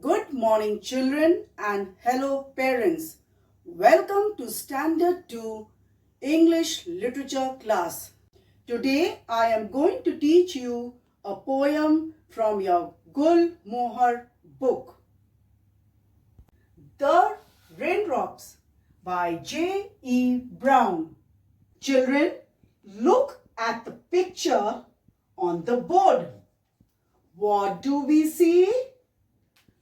Good morning children and hello parents. Welcome to Standard 2 English Literature class. Today I am going to teach you a poem from your Gul Mohar book. The Raindrops by J.E. Brown. Children, look at the picture on the board. What do we see?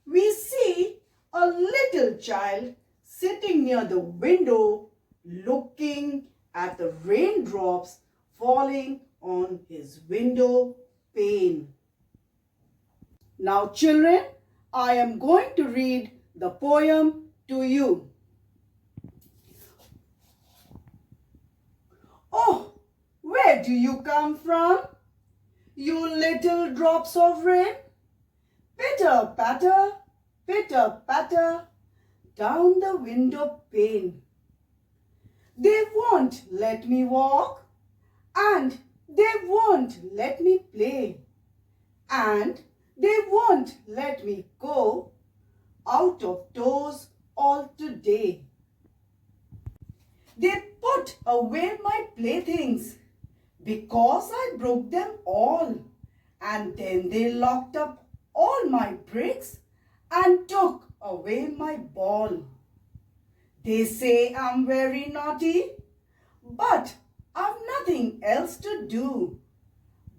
We see a little child sitting near the window looking at the raindrops falling on his window pane. Now children, I am going to read the poem to you. Oh, where do you come from, you little drops of rain? Pitter patter, down the window pane. They won't let me walk, and they won't let me play, and they won't let me go out of doors all today. They put away my playthings because I broke them all, and then they locked up all my bricks and took away my ball. They say I'm very naughty, but I've nothing else to do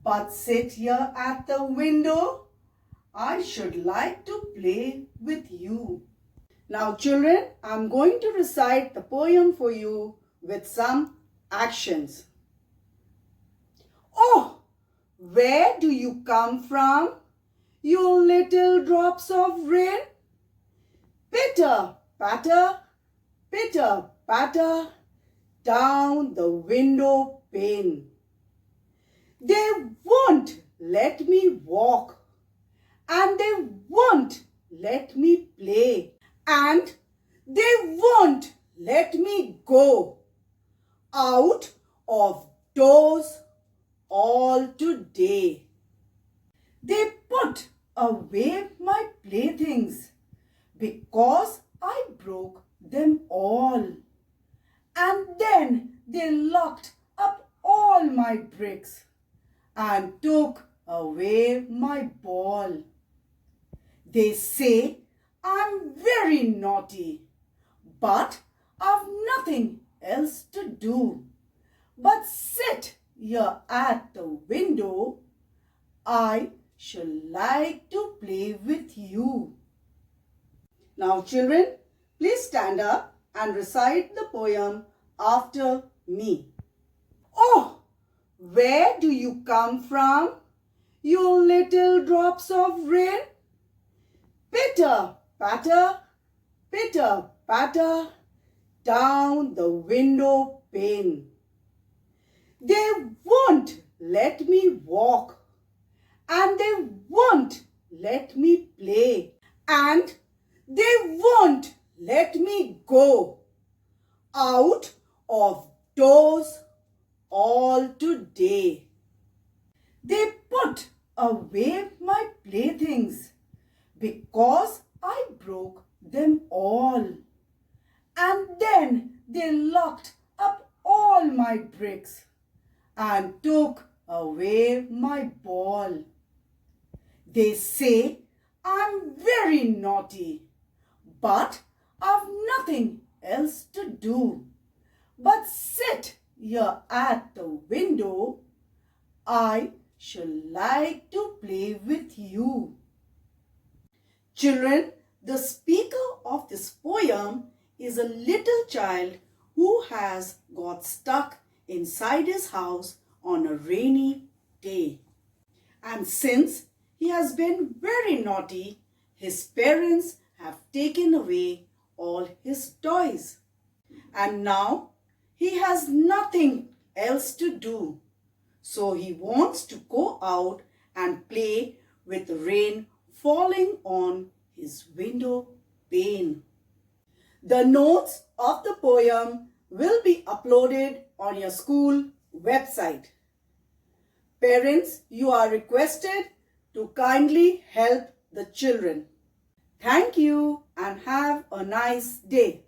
but sit here at the window. I should like to play with you. Now children, I'm going to recite the poem for you with some actions. Oh, where do you come from, you little drops of rain? Pitter patter, down the window pane. They won't let me walk, and they won't let me play, and they won't let me go out of doors all today. They put away my playthings because I broke them all, and then they locked up all my bricks and took away my ball. They say I'm very naughty, but I've nothing else to do but sit here at the window. I shall like to play with you. Now children, please stand up and recite the poem after me. Oh, where do you come from, you little drops of rain? Pitter patter, down the window pane. They won't let me walk, and they won't let me play, and they won't let me go out of doors all today. They put away my playthings because I broke them all, and then they locked up all my bricks and took away my ball. They say I'm very naughty, but I've nothing else to do but sit here at the window. I shall like to play with you. Children, the speaker of this poem is a little child who has got stuck inside his house on a rainy day. And since he has been very naughty, his parents have taken away all his toys. And now he has nothing else to do. So he wants to go out and play with the rain falling on his window pane. The notes of the poem will be uploaded on your school website. Parents, you are requested to kindly help the children. Thank you and have a nice day.